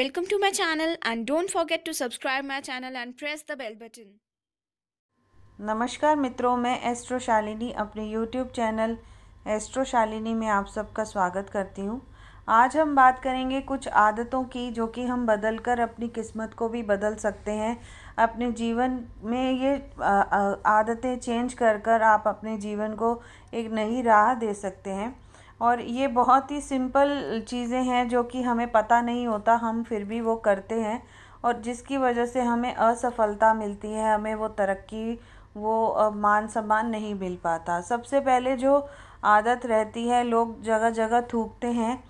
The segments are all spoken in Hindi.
Welcome to my channel and don't forget to subscribe my channel and press the bell button. नमस्कार मित्रों, मैं एस्ट्रो शालिनी अपने YouTube चैनल एस्ट्रो शालिनी में आप सबका स्वागत करती हूँ। आज हम बात करेंगे कुछ आदतों की जो कि हम बदलकर अपनी किस्मत को भी बदल सकते हैं। अपने जीवन में ये आदतें चेंज कर आप अपने जीवन को एक नई राह दे सकते हैं। और ये बहुत ही सिंपल चीज़ें हैं जो कि हमें पता नहीं होता, हम फिर भी वो करते हैं और जिसकी वजह से हमें असफलता मिलती है, हमें वो तरक्की, वो मान सम्मान नहीं मिल पाता। सबसे पहले जो आदत रहती है, लोग जगह जगह थूकते हैं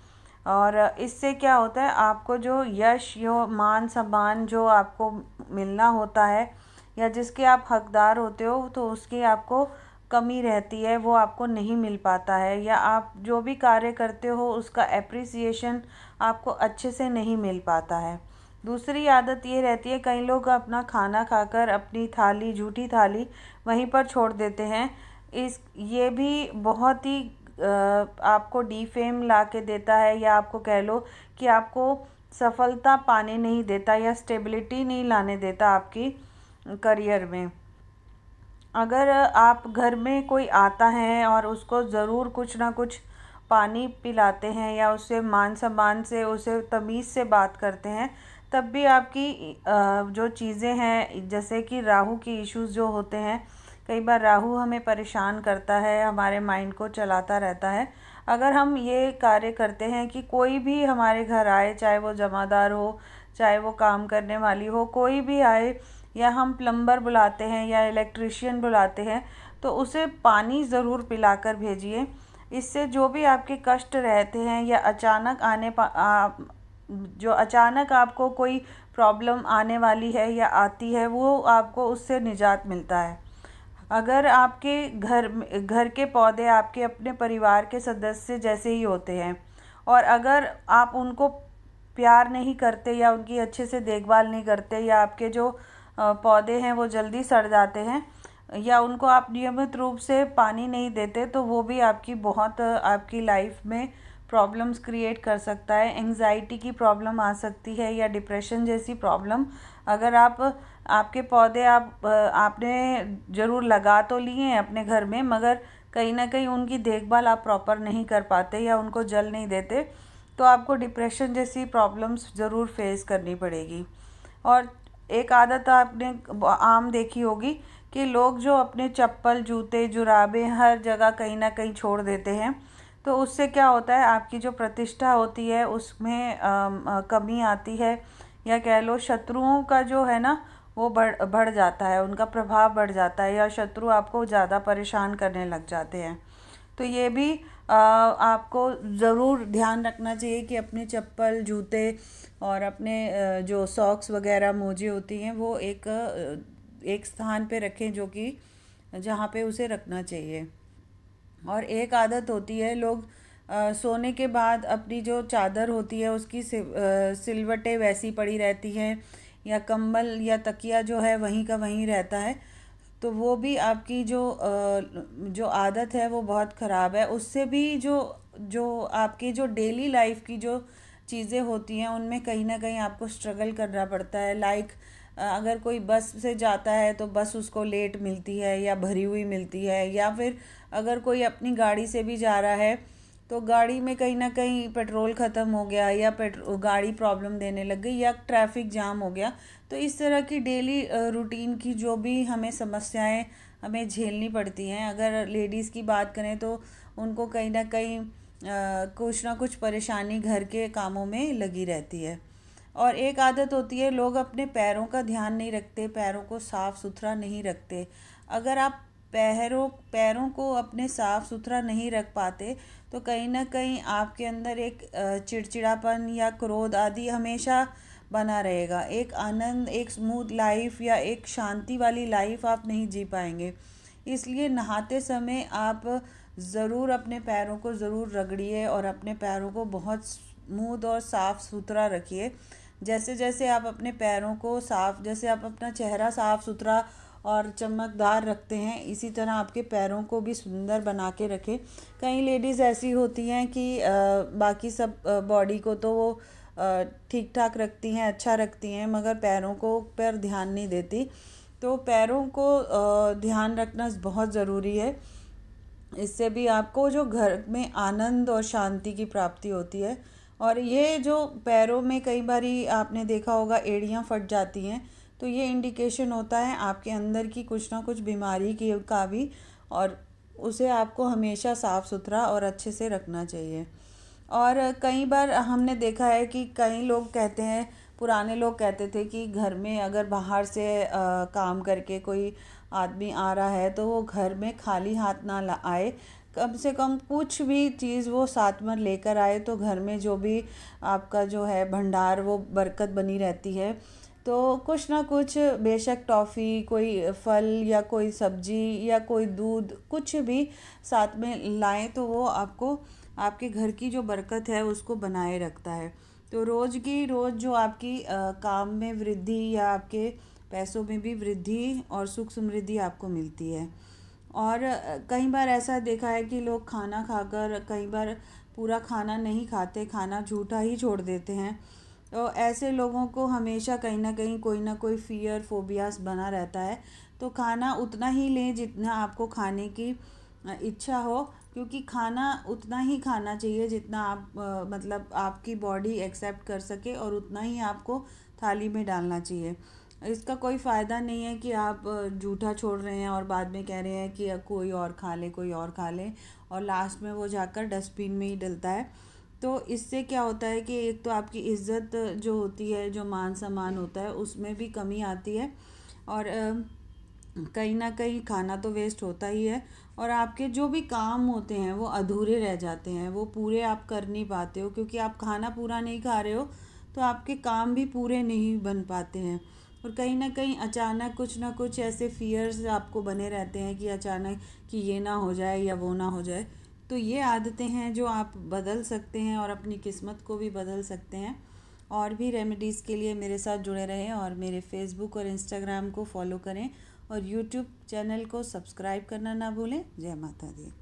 और इससे क्या होता है, आपको जो यश, जो मान सम्मान जो आपको मिलना होता है या जिसके आप हकदार होते हो, तो उसकी आपको कमी रहती है, वो आपको नहीं मिल पाता है। या आप जो भी कार्य करते हो उसका एप्रिसिएशन आपको अच्छे से नहीं मिल पाता है। दूसरी आदत ये रहती है, कई लोग अपना खाना खाकर अपनी थाली, झूठी थाली वहीं पर छोड़ देते हैं। ये भी बहुत ही आपको डीफेम ला के देता है, या आपको कह लो कि आपको सफलता पाने नहीं देता या स्टेबिलिटी नहीं लाने देता आपकी करियर में। अगर आप घर में कोई आता है और उसको ज़रूर कुछ ना कुछ पानी पिलाते हैं या उससे मान सम्मान से, उसे तमीज़ से बात करते हैं, तब भी आपकी जो चीज़ें हैं, जैसे कि राहु की इश्यूज़ जो होते हैं, कई बार राहु हमें परेशान करता है, हमारे माइंड को चलाता रहता है। अगर हम ये कार्य करते हैं कि कोई भी हमारे घर आए, चाहे वो जमादार हो, चाहे वो काम करने वाली हो, कोई भी आए, या हम प्लम्बर बुलाते हैं या इलेक्ट्रिशियन बुलाते हैं, तो उसे पानी ज़रूर पिलाकर भेजिए। इससे जो भी आपके कष्ट रहते हैं या जो अचानक आपको कोई प्रॉब्लम आने वाली है या आती है, वो आपको उससे निजात मिलता है। अगर आपके घर के पौधे आपके अपने परिवार के सदस्य जैसे ही होते हैं, और अगर आप उनको प्यार नहीं करते या उनकी अच्छे से देखभाल नहीं करते, या आपके जो पौधे हैं वो जल्दी सड़ जाते हैं, या उनको आप नियमित रूप से पानी नहीं देते, तो वो भी आपकी लाइफ में प्रॉब्लम्स क्रिएट कर सकता है। एंग्जाइटी की प्रॉब्लम आ सकती है या डिप्रेशन जैसी प्रॉब्लम। अगर आपके पौधे आपने ज़रूर लगा तो लिए हैं अपने घर में, मगर कहीं ना कहीं उनकी देखभाल आप प्रॉपर नहीं कर पाते या उनको जल नहीं देते, तो आपको डिप्रेशन जैसी प्रॉब्लम्स ज़रूर फेस करनी पड़ेगी। और एक आदत आपने आम देखी होगी कि लोग जो अपने चप्पल, जूते, जुराबें हर जगह कहीं ना कहीं छोड़ देते हैं, तो उससे क्या होता है, आपकी जो प्रतिष्ठा होती है उसमें कमी आती है, या कह लो शत्रुओं का जो है ना, वो बढ़ जाता है, उनका प्रभाव बढ़ जाता है, या शत्रु आपको ज़्यादा परेशान करने लग जाते हैं। तो ये भी आपको ज़रूर ध्यान रखना चाहिए कि अपने चप्पल, जूते और अपने जो सॉक्स वगैरह, मोजे होती हैं, वो एक स्थान पे रखें, जो कि जहाँ पे उसे रखना चाहिए। और एक आदत होती है, लोग सोने के बाद अपनी जो चादर होती है उसकी सिलवटें वैसी पड़ी रहती हैं, या कंबल या तकिया जो है वहीं का वहीं रहता है, तो वो भी आपकी जो आदत है वो बहुत ख़राब है। उससे भी जो आपकी जो डेली लाइफ की जो चीज़ें होती हैं, उनमें कहीं ना कहीं आपको स्ट्रगल करना पड़ता है। लाइक अगर कोई बस से जाता है तो बस उसको लेट मिलती है या भरी हुई मिलती है, या फिर अगर कोई अपनी गाड़ी से भी जा रहा है तो गाड़ी में कहीं ना कहीं पेट्रोल ख़त्म हो गया, या गाड़ी प्रॉब्लम देने लग गई, या ट्रैफिक जाम हो गया। तो इस तरह की डेली रूटीन की जो भी हमें समस्याएं हमें झेलनी पड़ती हैं। अगर लेडीज़ की बात करें तो उनको कहीं ना कहीं कुछ ना कुछ परेशानी घर के कामों में लगी रहती है। और एक आदत होती है, लोग अपने पैरों का ध्यान नहीं रखते, पैरों को साफ़ सुथरा नहीं रखते। अगर आप पैरों को अपने साफ़ सुथरा नहीं रख पाते, तो कहीं ना कहीं आपके अंदर एक चिड़चिड़ापन या क्रोध आदि हमेशा बना रहेगा। एक आनंद, एक स्मूथ लाइफ या एक शांति वाली लाइफ आप नहीं जी पाएंगे। इसलिए नहाते समय आप ज़रूर अपने पैरों को ज़रूर रगड़िए और अपने पैरों को बहुत स्मूथ और साफ़ सुथरा रखिए। जैसे जैसे आप अपने पैरों को जैसे आप अपना चेहरा साफ़ सुथरा और चमकदार रखते हैं, इसी तरह आपके पैरों को भी सुंदर बना के रखें। कई लेडीज़ ऐसी होती हैं कि बाकी सब बॉडी को तो वो ठीक ठाक रखती हैं, अच्छा रखती हैं, मगर पैरों को पर ध्यान नहीं देती। तो पैरों को ध्यान रखना बहुत ज़रूरी है। इससे भी आपको जो घर में आनंद और शांति की प्राप्ति होती है। और ये जो पैरों में कई बारी आपने देखा होगा एड़ियाँ फट जाती हैं, तो ये इंडिकेशन होता है आपके अंदर की कुछ ना कुछ बीमारी की का भी, और उसे आपको हमेशा साफ़ सुथरा और अच्छे से रखना चाहिए। और कई बार हमने देखा है कि कई लोग कहते हैं, पुराने लोग कहते थे कि घर में अगर बाहर से काम करके कोई आदमी आ रहा है तो वो घर में खाली हाथ ना आए, कम से कम कुछ भी चीज़ वो साथ में लेकर आए, तो घर में जो भी आपका जो है भंडार वो बरकत बनी रहती है। तो कुछ ना कुछ, बेशक टॉफ़ी, कोई फल या कोई सब्जी या कोई दूध, कुछ भी साथ में लाएं तो वो आपको आपके घर की जो बरकत है उसको बनाए रखता है। तो रोज़ की रोज़ जो आपकी काम में वृद्धि या आपके पैसों में भी वृद्धि और सुख समृद्धि आपको मिलती है। और कई बार ऐसा देखा है कि लोग खाना खाकर कई बार पूरा खाना नहीं खाते, खाना झूठा ही छोड़ देते हैं। तो ऐसे लोगों को हमेशा कहीं ना कहीं कोई ना कोई फ़ियर फोबियास बना रहता है। तो खाना उतना ही लें जितना आपको खाने की इच्छा हो, क्योंकि खाना उतना ही खाना चाहिए जितना आप मतलब आपकी बॉडी एक्सेप्ट कर सके, और उतना ही आपको थाली में डालना चाहिए। इसका कोई फ़ायदा नहीं है कि आप जूठा छोड़ रहे हैं और बाद में कह रहे हैं कि कोई और खा ले, कोई और खा ले, और लास्ट में वो जाकर डस्टबिन में ही डलता है। तो इससे क्या होता है कि एक तो आपकी इज़्ज़त जो होती है, जो मान सम्मान होता है, उसमें भी कमी आती है, और कहीं ना कहीं खाना तो वेस्ट होता ही है, और आपके जो भी काम होते हैं वो अधूरे रह जाते हैं, वो पूरे आप कर नहीं पाते हो, क्योंकि आप खाना पूरा नहीं खा रहे हो तो आपके काम भी पूरे नहीं बन पाते हैं। और कहीं ना कहीं अचानक कुछ ना कुछ ऐसे फियर्स आपको बने रहते हैं कि अचानक कि ये ना हो जाए या वो ना हो जाए। तो ये आदतें हैं जो आप बदल सकते हैं और अपनी किस्मत को भी बदल सकते हैं। और भी रेमेडीज़ के लिए मेरे साथ जुड़े रहें, और मेरे फेसबुक और इंस्टाग्राम को फॉलो करें, और यूट्यूब चैनल को सब्सक्राइब करना ना भूलें। जय माता दी।